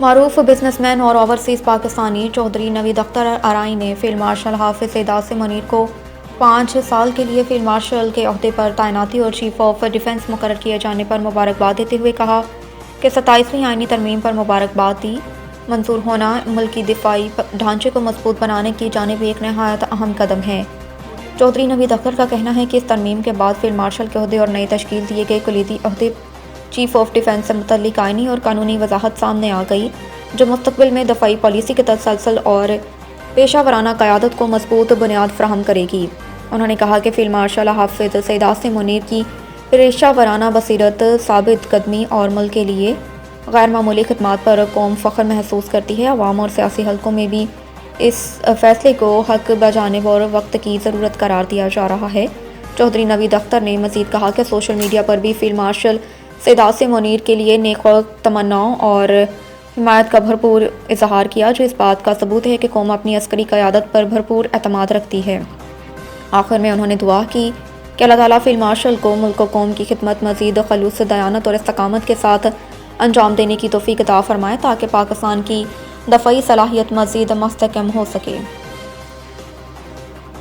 معروف business man اور overseas Pakistani Chaudhry نوید اختر ارائی نے فیلڈ مارشل حافظ سیداث منیر کو 5 سال کے لیے فیلڈ مارشل کے عہدے پر تعیناتی اور چیف آف ڈیفنس مقرر کیے جانے پر مبارکباد دیتے ہوئے کہا کہ 27ویں آئینی ترمیم پر مبارکباد دی منظور ہونا ملکی دفاعی ڈھانچے کو مضبوط بنانے کی جانب ایک نہایت اہم قدم ہے۔ چودھری نوید اختر کا کہنا ہے کہ اس ترمیم کے بعد فیلڈ مارشل کے عہدے اور نئی تشکیل دیے گئے کلیدی عہدے چیف آف ڈیفنس سے متعلق آئینی اور قانونی وضاحت سامنے آ گئی جو مستقبل میں دفاعی پالیسی کے تسلسل اور پیشہ ورانہ قیادت کو مضبوط بنیاد فراہم کرے گی۔ انہوں نے کہا کہ فیلڈ مارشل حافظ سیداث منیر کی پیشہ ورانہ بصیرت، ثابت قدمی اور ملک کے لیے غیر معمولی خدمات پر قوم فخر محسوس کرتی ہے۔ عوام اور سیاسی حلقوں میں بھی اس فیصلے کو حق بجانب اور وقت کی ضرورت قرار دیا جا رہا ہے۔ چودھری نوید اختر نے مزید کہا کہ سوشل میڈیا پر بھی فیلڈ مارشل سیداث منیر کے لیے نیک تمناؤں اور حمایت کا بھرپور اظہار کیا جو اس بات کا ثبوت ہے کہ قوم اپنی عسکری قیادت پر بھرپور اعتماد رکھتی ہے۔ آخر میں انہوں نے دعا کی کہ اللہ تعالیٰ فیلڈ مارشل کو ملک و قوم کی خدمت مزید خلوص، دیانت اور استقامت کے ساتھ انجام دینے کی توفیق عطا فرمائے تاکہ پاکستان کی دفاعی صلاحیت مزید مستحکم ہو سکے۔